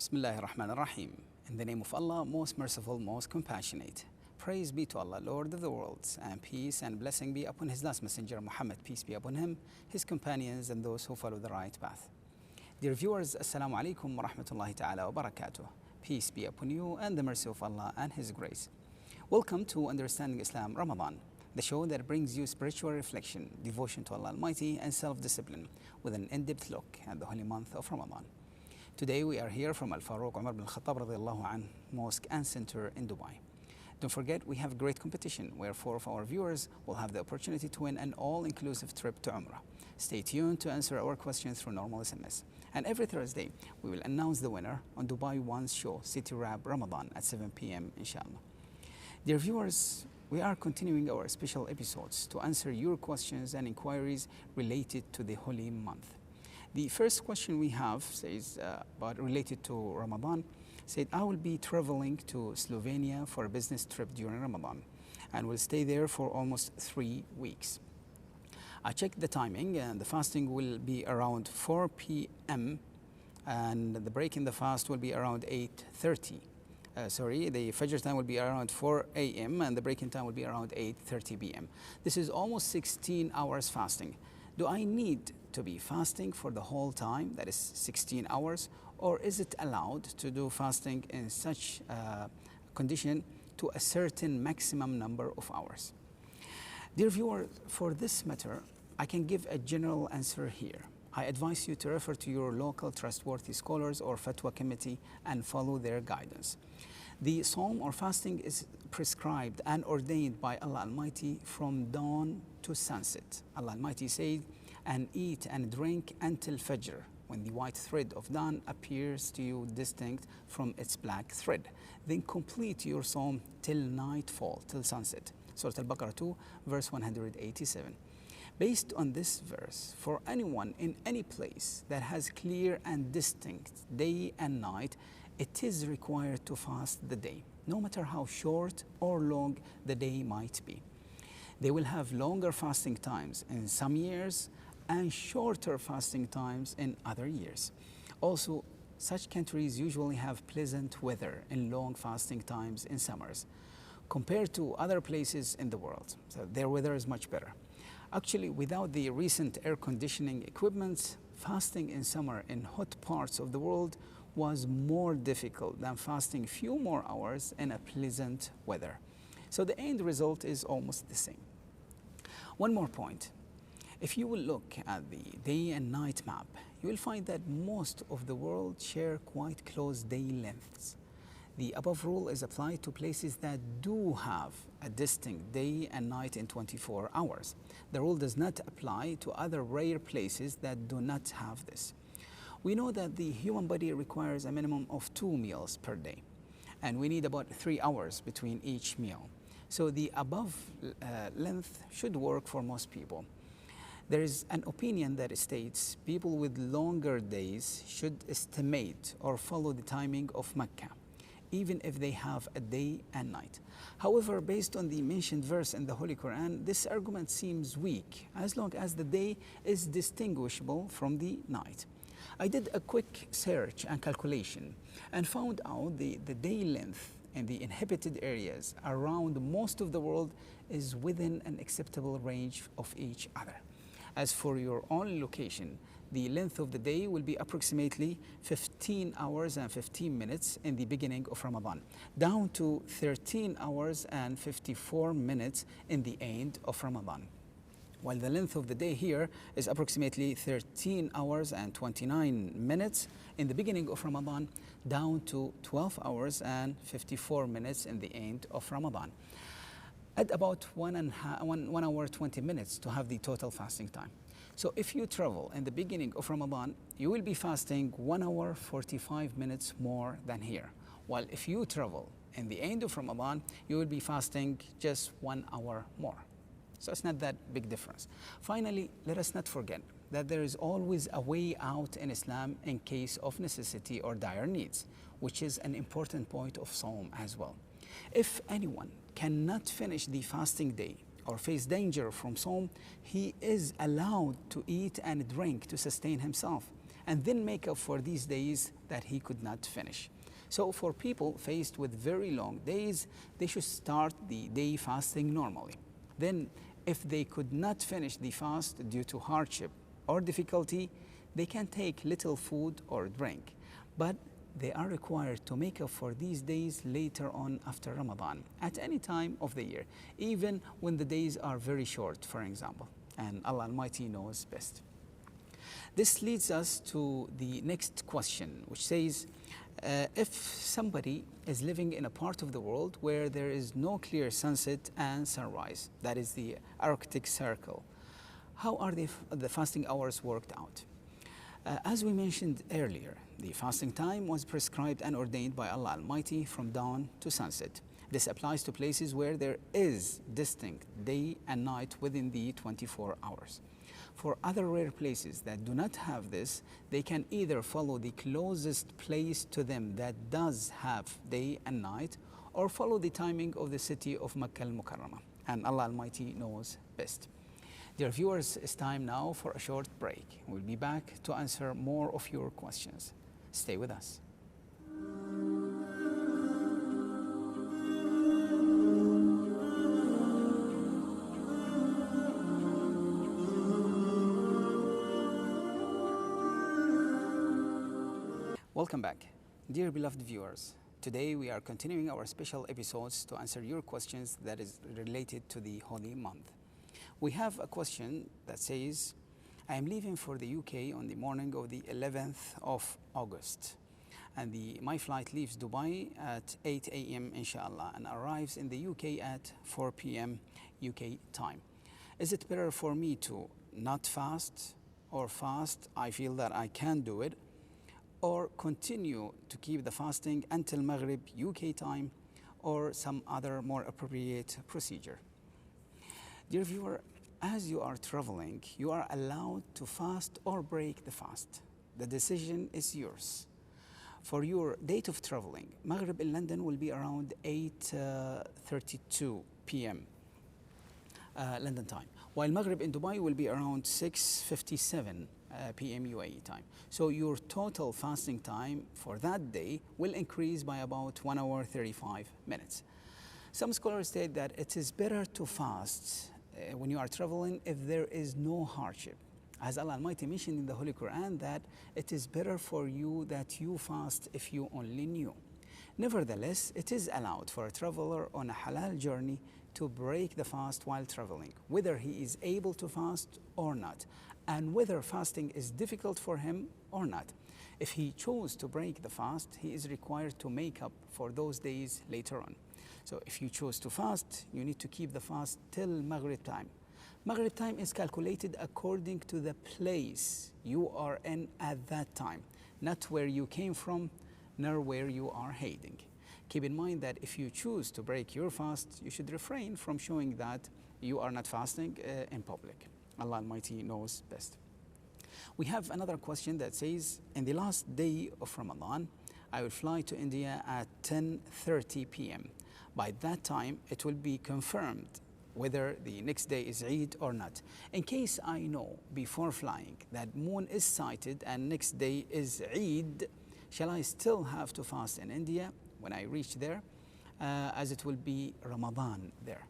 Bismillahir Rahmanir Rahim. In the name of Allah, most merciful, most compassionate. Praise be to Allah, Lord of the worlds, and peace and blessing be upon His last messenger, Muhammad, peace be upon him, his companions, and those who follow the right path. Dear viewers, Assalamu alaikum wa rahmatullahi ta'ala wa barakatuh. Peace be upon you and the mercy of Allah and His grace. Welcome to Understanding Islam Ramadan, the show that brings you spiritual reflection, devotion to Allah Almighty, and self-discipline with an in-depth look at the holy month of Ramadan. Today we are here from Al-Faruq Umar bin Khattab radiyallahu anh Mosque and Center in Dubai. Don't forget, we have great competition where 4 of our viewers will have the opportunity to win an all-inclusive trip to Umrah. Stay tuned to answer our questions through normal SMS. And every Thursday, we will announce the winner on Dubai One's show, City Rap Ramadan at 7 p.m. inshallah. Dear viewers, we are continuing our special episodes to answer your questions and inquiries related to the holy month. The first question we have says about related to Ramadan, said, I will be traveling to Slovenia for a business trip during Ramadan and will stay there for almost 3 weeks. I checked the timing and the fasting will be around 4 p.m. and the break in the fast will be around 8:30. The Fajr time will be around 4 a.m. and the break-in time will be around 8:30 p.m. This is almost 16 hours fasting. Do I need to be fasting for the whole time, that is 16 hours, or is it allowed to do fasting in such condition to a certain maximum number of hours? Dear viewer, for this matter, I can give a general answer here. I advise you to refer to your local trustworthy scholars or fatwa committee and follow their guidance. The Psalm or fasting is prescribed and ordained by Allah Almighty from dawn to sunset. Allah Almighty said, and eat and drink until Fajr, when the white thread of dawn appears to you distinct from its black thread. Then complete your Psalm till nightfall, till sunset. Surah Al-Baqarah 2, verse 187. Based on this verse, for anyone in any place that has clear and distinct day and night, it is required to fast the day, no matter how short or long the day might be. They will have longer fasting times in some years and shorter fasting times in other years. Also, such countries usually have pleasant weather and long fasting times in summers compared to other places in the world. So their weather is much better. Actually, without the recent air conditioning equipment, fasting in summer in hot parts of the world was more difficult than fasting few more hours in a pleasant weather. So the end result is almost the same. One more point. If you will look at the day and night map, you will find that most of the world share quite close day lengths. The above rule is applied to places that do have a distinct day and night in 24 hours. The rule does not apply to other rare places that do not have this. We know that the human body requires a minimum of 2 meals per day, and we need about 3 hours between each meal. So the above length should work for most people. There is an opinion that states people with longer days should estimate or follow the timing of Mecca, even if they have a day and night. However, based on the mentioned verse in the Holy Quran, this argument seems weak as long as the day is distinguishable from the night. I did a quick search and calculation and found out the day length in the inhabited areas around most of the world is within an acceptable range of each other. As for your own location, the length of the day will be approximately 15 hours and 15 minutes in the beginning of Ramadan, down to 13 hours and 54 minutes in the end of Ramadan. While the length of the day here is approximately 13 hours and 29 minutes in the beginning of Ramadan, down to 12 hours and 54 minutes in the end of Ramadan. Add about 1 hour 20 minutes to have the total fasting time. So if you travel in the beginning of Ramadan, you will be fasting 1 hour 45 minutes more than here. While if you travel in the end of Ramadan, you will be fasting just 1 hour more. So it's not that big difference. Finally, let us not forget that there is always a way out in Islam in case of necessity or dire needs, which is an important point of Psalm as well. If anyone cannot finish the fasting day or face danger from Psalm, he is allowed to eat and drink to sustain himself. and then make up for these days that he could not finish. So for people faced with very long days, they should start the day fasting normally. Then, if they could not finish the fast due to hardship or difficulty, they can take little food or drink. But they are required to make up for these days later on after Ramadan, at any time of the year, even when the days are very short, for example. And Allah Almighty knows best. This leads us to the next question, which says, if somebody is living in a part of the world where there is no clear sunset and sunrise, that is the Arctic Circle, how are the fasting hours worked out? As we mentioned earlier, the fasting time was prescribed and ordained by Allah Almighty from dawn to sunset. This applies to places where there is distinct day and night within the 24 hours. For other rare places that do not have this, they can either follow the closest place to them that does have day and night, or follow the timing of the city of Makkah al-Mukarramah. And Allah Almighty knows best. Dear viewers, it's time now for a short break. We'll be back to answer more of your questions. Stay with us. Welcome back. Dear beloved viewers, today we are continuing our special episodes to answer your questions that is related to the holy month. We have a question that says, I am leaving for the UK on the morning of the 11th of August, and my flight leaves Dubai at 8 a.m. inshallah and arrives in the UK at 4 p.m. UK time. Is it better for me to not fast or fast? I feel that I can do it, or continue to keep the fasting until Maghrib UK time, or some other more appropriate procedure? Dear viewer, as you are traveling, you are allowed to fast or break the fast. The decision is yours. For your date of traveling, Maghrib in London will be around 8:32 p.m. London time, while Maghrib in Dubai will be around 6:57 p.m. UAE time. So your total fasting time for that day will increase by about 1 hour 35 minutes. Some scholars state that it is better to fast when you are traveling if there is no hardship. As Allah Almighty mentioned in the Holy Quran that it is better for you that you fast if you only knew. Nevertheless, it is allowed for a traveler on a halal journey to break the fast while traveling, whether he is able to fast or not, and whether fasting is difficult for him or not. If he chose to break the fast, he is required to make up for those days later on. So if you chose to fast, you need to keep the fast till Maghrib time. Maghrib time is calculated according to the place you are in at that time, not where you came from, nor where you are heading. Keep in mind that if you choose to break your fast, you should refrain from showing that you are not fasting in public. Allah Almighty knows best. We have another question that says, in the last day of Ramadan, I will fly to India at 10:30 p.m. By that time, it will be confirmed whether the next day is Eid or not. In case I know before flying that moon is sighted and next day is Eid, shall I still have to fast in India when I reach there, as it will be Ramadan there?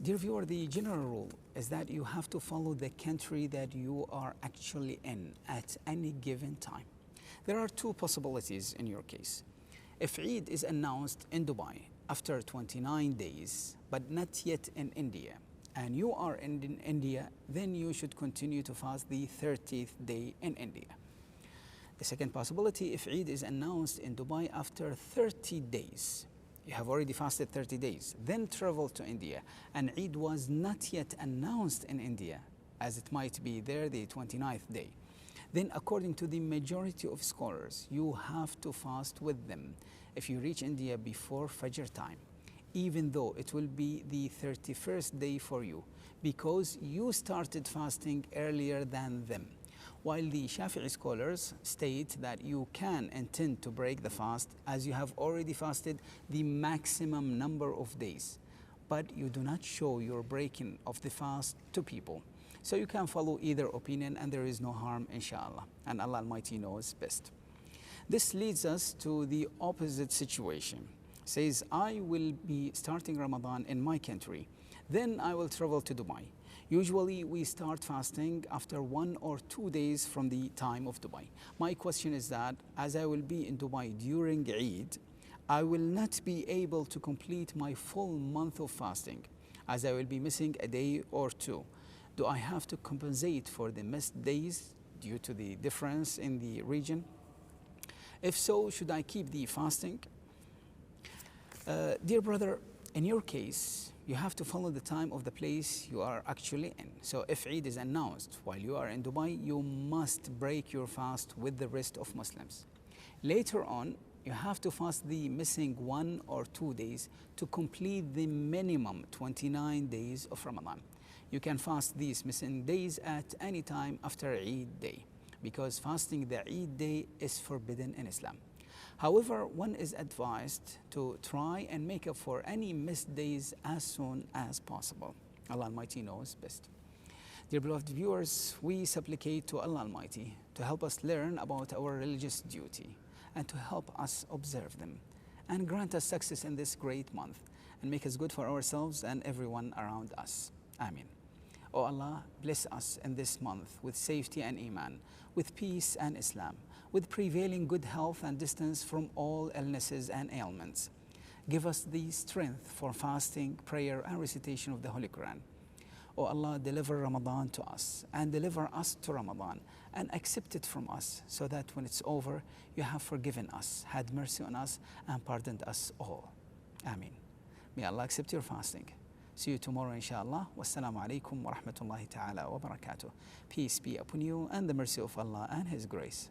Dear viewer, the general rule is that you have to follow the country that you are actually in at any given time. There are two possibilities in your case. If Eid is announced in Dubai after 29 days, but not yet in India, and you are in India, then you should continue to fast the 30th day in India. The second possibility, if Eid is announced in Dubai after 30 days, you have already fasted 30 days, then travel to India, and Eid was not yet announced in India, as it might be there the 29th day. Then according to the majority of scholars, you have to fast with them if you reach India before Fajr time, even though it will be the 31st day for you, because you started fasting earlier than them. While the Shafi'i scholars state that you can intend to break the fast as you have already fasted the maximum number of days, but you do not show your breaking of the fast to people. So you can follow either opinion and there is no harm, inshallah. And Allah Almighty knows best. This leads us to the opposite situation. Says, I will be starting Ramadan in my country. Then I will travel to Dubai. Usually we start fasting after 1 or 2 days from the time of Dubai. My question is that as I will be in Dubai during Eid, I will not be able to complete my full month of fasting as I will be missing a day or two. Do I have to compensate for the missed days due to the difference in the region? If so, should I keep the fasting? Dear brother, in your case, you have to follow the time of the place you are actually in. So if Eid is announced while you are in Dubai, you must break your fast with the rest of Muslims. Later on, you have to fast the missing 1 or 2 days to complete the minimum 29 days of Ramadan. You can fast these missing days at any time after Eid day, because fasting the Eid day is forbidden in Islam. However, one is advised to try and make up for any missed days as soon as possible. Allah Almighty knows best. Dear beloved viewers, we supplicate to Allah Almighty to help us learn about our religious duty and to help us observe them, and grant us success in this great month and make us good for ourselves and everyone around us. Ameen. O Allah, bless us in this month with safety and iman, with peace and Islam, with prevailing good health and distance from all illnesses and ailments. Give us the strength for fasting, prayer, and recitation of the Holy Quran. O Allah, deliver Ramadan to us and deliver us to Ramadan and accept it from us, so that when it's over, you have forgiven us, had mercy on us, and pardoned us all. Ameen. May Allah accept your fasting. See you tomorrow, inshallah. Wassalamu alaikum wa rahmatullahi ta'ala wa barakatuh. Peace be upon you and the mercy of Allah and His grace.